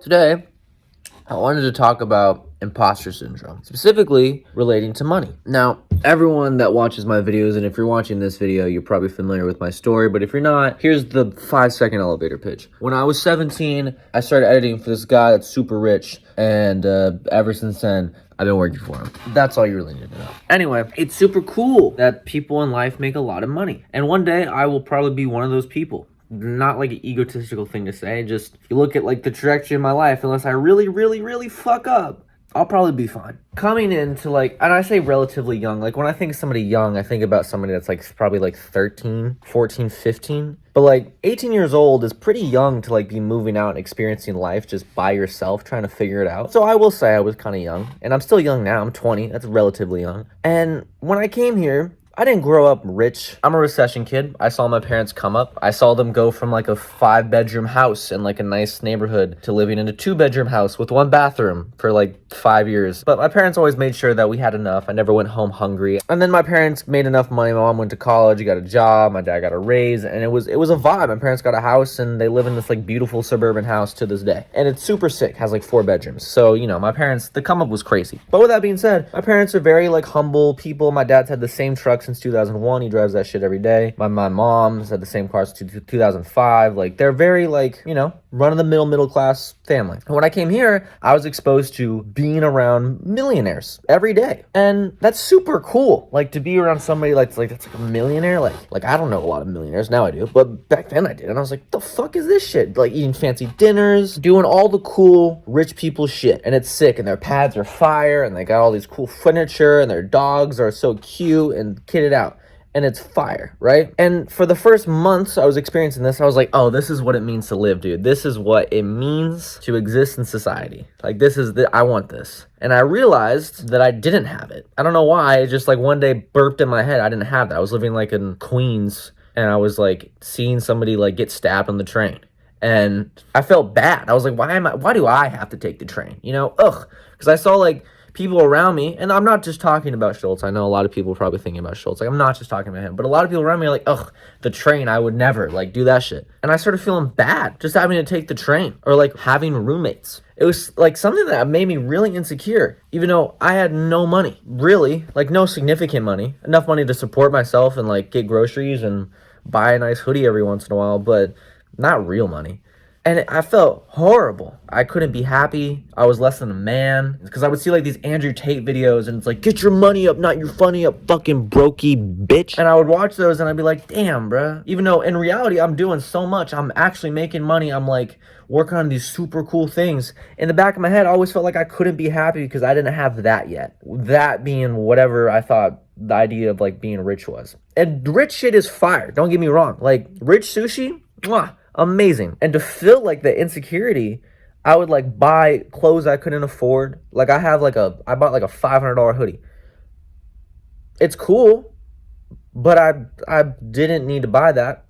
Today, I wanted to talk about imposter syndrome, specifically relating to money. Now, everyone that watches my videos, and if you're watching this video, you're probably familiar with my story, but if you're not, here's the 5-second elevator pitch. When I was 17, I started editing for this guy that's super rich, and ever since then, I've been working for him. That's all you really need to know. Anyway, it's super cool that people in life make a lot of money, and one day I will probably be one of those people. Not like an egotistical thing to say, just if you look at like the trajectory of my life, unless I really fuck up, I'll probably be fine. Coming into like, and I say relatively young, like when I think of somebody young, I think about somebody that's like probably like 13, 14, 15. But like 18 years old is pretty young to like be moving out and experiencing life just by yourself, trying to figure it out. So I will say I was kind of young, and I'm still young now. I'm 20, that's relatively young. And when I came here, I didn't grow up rich. I'm a recession kid. I saw my parents come up. I saw them go from like a 5-bedroom house in like a nice neighborhood to living in a 2-bedroom house with 1 bathroom for like 5 years. But my parents always made sure that we had enough. I never went home hungry. And then my parents made enough money. My mom went to college, got a job. My dad got a raise, and it was a vibe. My parents got a house, and they live in this like beautiful suburban house to this day. And it's super sick. Has like 4 bedrooms. So, you know, my parents, the come up was crazy. But with that being said, my parents are very like humble people. My dad's had the same truck since 2001. He drives that shit every day. My mom's had the same car since 2005. Like, they're very like, you know, run-of-the-mill middle class family. And when I came here, I was exposed to being around millionaires every day, and that's super cool. Like, to be around somebody that's like a millionaire. Like I don't know a lot of millionaires now. I do, but back then I did, and I was like, the fuck is this shit? Like eating fancy dinners, doing all the cool rich people shit, and it's sick. And their pads are fire, and they got all these cool furniture, and their dogs are so cute and kitted out. And it's fire, right? And for the first months I was experiencing this, I was like, oh, this is what it means to live, dude. This is what it means to exist in society. Like, this is I want this. And I realized that I didn't have it. I don't know why. It just like one day burped in my head. I didn't have that. I was living like in Queens, and I was like seeing somebody like get stabbed on the train. And I felt bad. I was like, why do I have to take the train? You know, because I saw like people around me, and I'm not just talking about Schultz. I know a lot of people are probably thinking about Schultz. Like, I'm not just talking about him, but a lot of people around me are like, the train, I would never like do that shit. And I started feeling bad just having to take the train, or like having roommates. It was like something that made me really insecure, even though I had no money, really, like no significant money, enough money to support myself and like get groceries and buy a nice hoodie every once in a while, but not real money. And I felt horrible. I couldn't be happy. I was less than a man. Because I would see like these Andrew Tate videos, and it's like, get your money up, not your funny up, fucking brokey bitch. And I would watch those, and I'd be like, damn, bruh. Even though in reality, I'm doing so much. I'm actually making money. I'm like working on these super cool things. In the back of my head, I always felt like I couldn't be happy because I didn't have that yet. That being whatever I thought the idea of like being rich was. And rich shit is fire. Don't get me wrong. Like, rich sushi, mwah. Amazing. And to feel like the insecurity, I would like buy clothes I couldn't afford. Like, I bought like a $500 hoodie. It's cool, but I didn't need to buy that.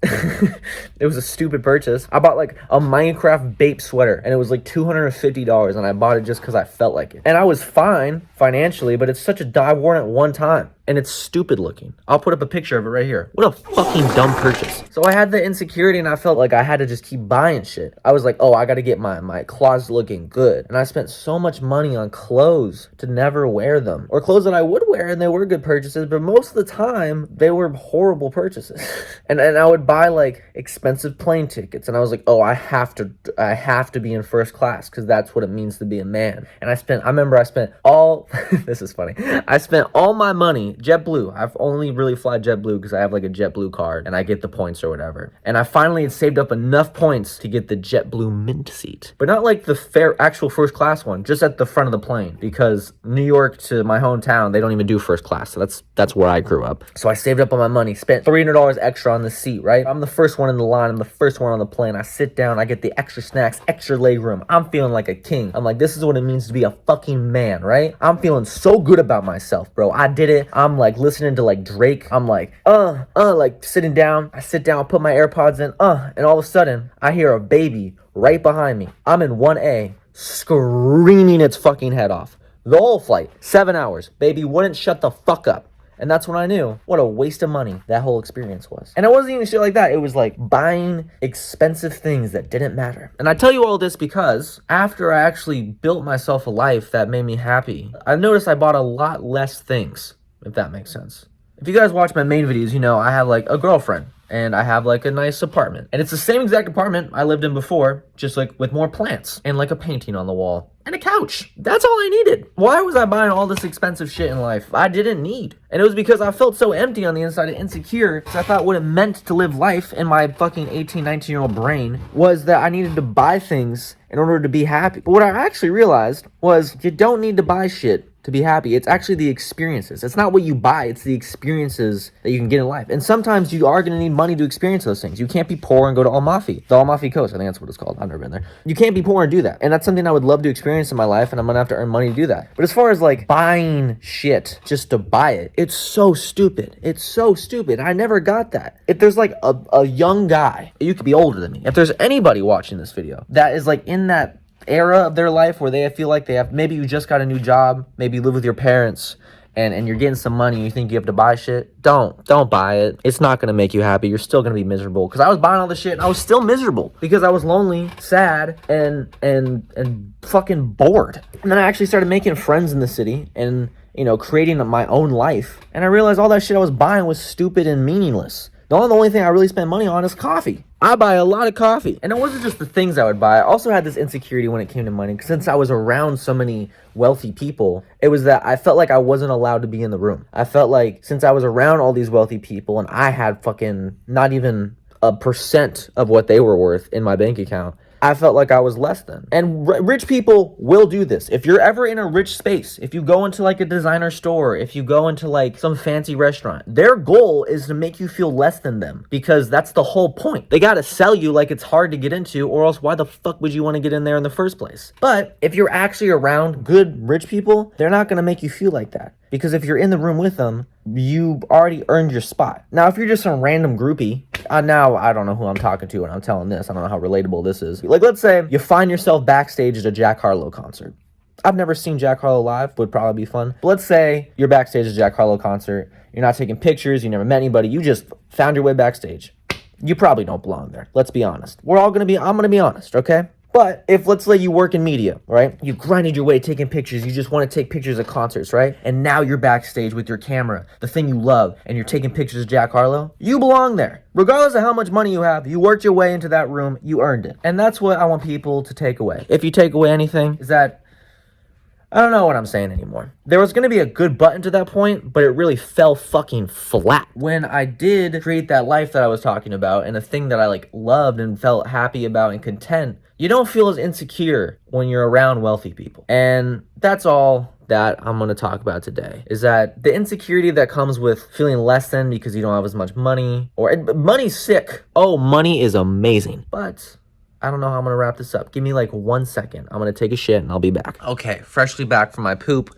It was a stupid purchase. I bought like a Minecraft Bape sweater, and it was like $250, and I bought it just because I felt like it. And I was fine financially, but it's such a I wore it one time, and it's stupid looking. I'll put up a picture of it right here. What a fucking dumb purchase. So I had the insecurity, and I felt like I had to just keep buying shit. I was like, oh, I gotta get my closet looking good. And I spent so much money on clothes to never wear them. Or clothes that I would wear, and they were good purchases, but most of the time, they were horrible purchases. and I would buy like expensive plane tickets, and I was like, oh, I have to be in first class because that's what it means to be a man. And I remember I spent all this is funny. I spent all my money JetBlue. I've only really fly JetBlue because I have like a JetBlue card and I get the points or whatever. And I finally had saved up enough points to get the JetBlue mint seat, but not like the actual first class one, just at the front of the plane, because New York to my hometown, they don't even do first class. So that's where I grew up. So I saved up all my money, spent $300 extra on the seat, right? I'm the first one in the line. I'm the first one on the plane. I sit down. I get the extra snacks, extra leg room. I'm feeling like a king. I'm like, this is what it means to be a fucking man, right? I'm feeling so good about myself, bro. I did it. I'm like listening to like Drake. I'm like, like sitting down. I sit down, put my AirPods in, and all of a sudden I hear a baby right behind me. I'm in 1A, screaming its fucking head off. The whole flight, 7 hours. Baby wouldn't shut the fuck up. And that's when I knew what a waste of money that whole experience was. And it wasn't even shit like that. It was like buying expensive things that didn't matter. And I tell you all this because after I actually built myself a life that made me happy, I noticed I bought a lot less things, if that makes sense. If you guys watch my main videos, you know I have like a girlfriend and I have like a nice apartment. And it's the same exact apartment I lived in before, just like with more plants and like a painting on the wall and a couch. That's all I needed. Why was I buying all this expensive shit in life I didn't need? And it was because I felt so empty on the inside and insecure because I thought what it meant to live life in my fucking 18, 19-year-old brain was that I needed to buy things in order to be happy. But what I actually realized was you don't need to buy shit to be happy. It's actually the experiences. It's not what you buy, it's the experiences that you can get in life. And sometimes you are going to need money to experience those things. You can't be poor and go to Amalfi. The Amalfi Coast, I think that's what it's called. I've never been there. You can't be poor and do that. And that's something I would love to experience in my life, and I'm going to have to earn money to do that. But as far as like buying shit just to buy it, it's so stupid. It's so stupid. I never got that. If there's like a young guy, you could be older than me. If there's anybody watching this video that is like in that era of their life where they feel like they have, maybe you just got a new job, maybe you live with your parents and you're getting some money and you think you have to buy shit, don't buy it. It's not going to make you happy. You're still going to be miserable. Because I was buying all this shit and I was still miserable because I was lonely, sad, and fucking bored. And then I actually started making friends in the city and, you know, creating my own life. And I realized all that shit I was buying was stupid and meaningless. The only thing I really spend money on is coffee. I buy a lot of coffee. And it wasn't just the things I would buy. I also had this insecurity when it came to money. Since I was around so many wealthy people, it was that I felt like I wasn't allowed to be in the room. I felt like since I was around all these wealthy people and I had fucking not even a % of what they were worth in my bank account, I felt like I was less than. And rich people will do this. If you're ever in a rich space, if you go into like a designer store, if you go into like some fancy restaurant, their goal is to make you feel less than them because that's the whole point. They got to sell you like it's hard to get into, or else why the fuck would you want to get in there in the first place? But if you're actually around good rich people, they're not going to make you feel like that. Because if you're in the room with them, you already earned your spot. Now, if you're just some random groupie, now I don't know who I'm talking to when I'm telling this. I don't know how relatable this is. Like, let's say you find yourself backstage at a Jack Harlow concert. I've never seen Jack Harlow live, would probably be fun. But let's say you're backstage at a Jack Harlow concert. You're not taking pictures. You never met anybody. You just found your way backstage. You probably don't belong there. Let's be honest. I'm going to be honest, okay? But if, let's say you work in media, right? You grinded your way taking pictures. You just want to take pictures of concerts, right? And now you're backstage with your camera, the thing you love, and you're taking pictures of Jack Harlow. You belong there. Regardless of how much money you have, you worked your way into that room. You earned it. And that's what I want people to take away. If you take away anything, is that I don't know what I'm saying anymore. There was going to be a good button to that point, but it really fell fucking flat. When I did create that life that I was talking about and a thing that I like loved and felt happy about and content, you don't feel as insecure when you're around wealthy people. And that's all that I'm going to talk about today, is that the insecurity that comes with feeling less than because you don't have as much money, or money's sick. Oh, money is amazing. But I don't know how I'm going to wrap this up. Give me like 1 second. I'm going to take a shit and I'll be back. Okay, freshly back from my poop.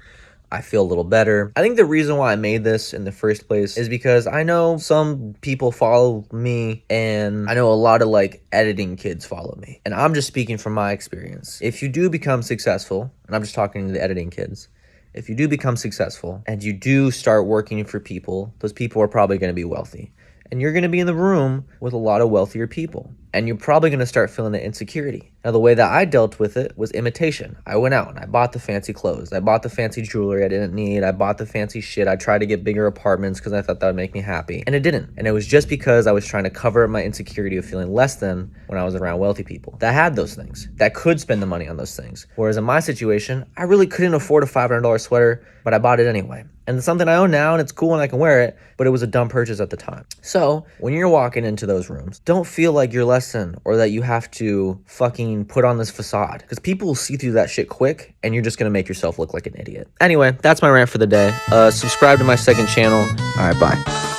I feel a little better. I think the reason why I made this in the first place is because I know some people follow me and I know a lot of like editing kids follow me. And I'm just speaking from my experience. If you do become successful, and I'm just talking to the editing kids, if you do become successful and you do start working for people, those people are probably going to be wealthy. And you're going to be in the room with a lot of wealthier people. And you're probably going to start feeling the insecurity. Now, the way that I dealt with it was imitation. I went out and I bought the fancy clothes. I bought the fancy jewelry I didn't need. I bought the fancy shit. I tried to get bigger apartments because I thought that would make me happy. And it didn't. And it was just because I was trying to cover up my insecurity of feeling less than when I was around wealthy people that had those things, that could spend the money on those things. Whereas in my situation, I really couldn't afford a $500 sweater, but I bought it anyway. And it's something I own now and it's cool and I can wear it, but it was a dumb purchase at the time. So when you're walking into those rooms, don't feel like you're less than or that you have to fucking put on this facade, because people will see through that shit quick and you're just going to make yourself look like an idiot. Anyway, that's my rant for the day. Subscribe to my second channel. All right, bye.